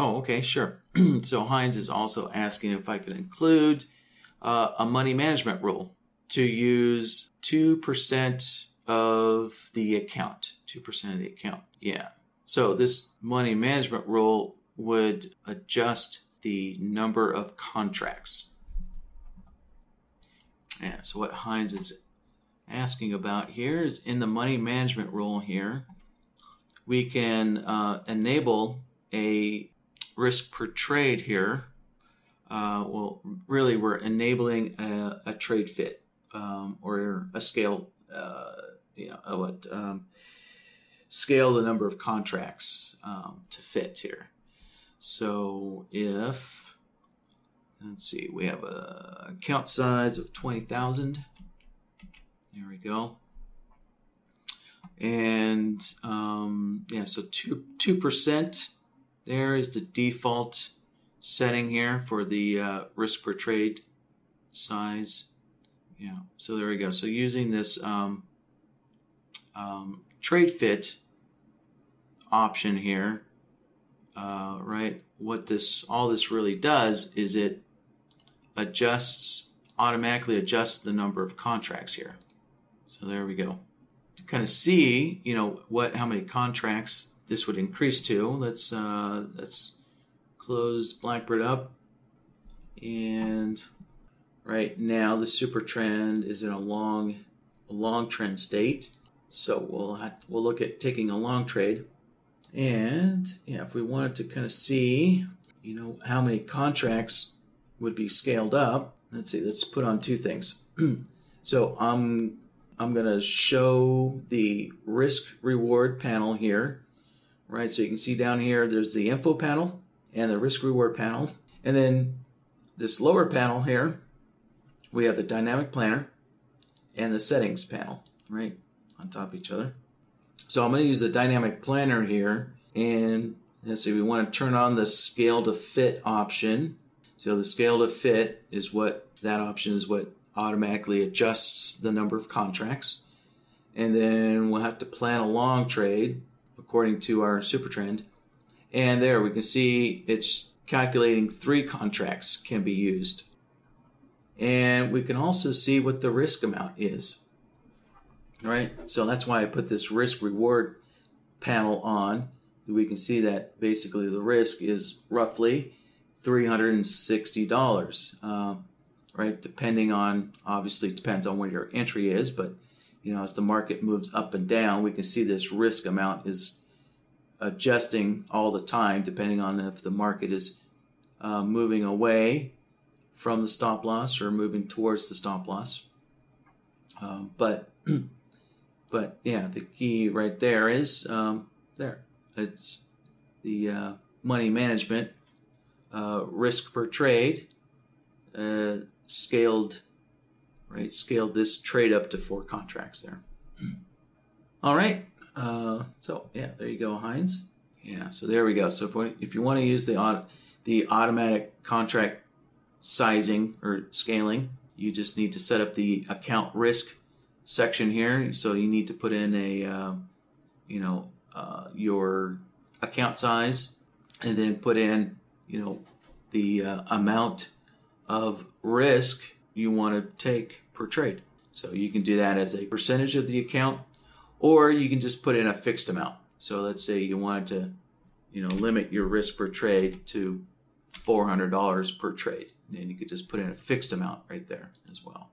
Oh, okay, sure. So Heinz is also asking if I could include a money management rule to use 2% of the account. 2% of the account. Yeah. So this money management rule would adjust the number of contracts. Yeah, so what Heinz is asking about here is in the money management rule here, we can enable a risk per trade here. Well, really, we're enabling a trade fit or a scale, scale the number of contracts to fit here. So if, let's see, we have a account size of 20,000. There we go. And yeah, so 2% there is the default setting here for the risk per trade size. Yeah, so there we go. So using this trade fit option here, right? What all this really does is it automatically adjusts the number of contracts here. So there we go. To kind of see, how many contracts this would increase to. Let's close BlackBird up, and right now the super trend is in a long trend state. So we'll look at taking a long trade, and yeah, if we wanted to kind of see, how many contracts would be scaled up. Let's see. Let's put on two things. So I'm going to show the risk reward panel here, right? So you can see down here, there's the info panel and the risk reward panel. And then this lower panel here, we have the dynamic planner and the settings panel, right, on top of each other. So I'm going to use the dynamic planner here, and let's see, we want to turn on the scale to fit option. So the scale to fit is that option is what automatically adjusts the number of contracts. And then we'll have to plan a long trade according to our super trend. And there we can see it's calculating 3 contracts can be used. And we can also see what the risk amount is. All right, so that's why I put this risk reward panel on. We can see that basically the risk is roughly $360. Right, depending on, obviously depends on where your entry is, but as the market moves up and down, we can see this risk amount is adjusting all the time, depending on if the market is moving away from the stop loss or moving towards the stop loss. But yeah, the key right there is there. It's the money management risk per trade. Scaled this trade up to 4 contracts there. All right. So yeah, there you go, Heinz. Yeah. So there we go. So if you want to use the automatic contract sizing or scaling, you just need to set up the account risk section here. So you need to put in your account size, and then put in the amount of risk you want to take per trade. So you can do that as a percentage of the account, or you can just put in a fixed amount. So let's say you wanted to, limit your risk per trade to $400 per trade. And you could just put in a fixed amount right there as well.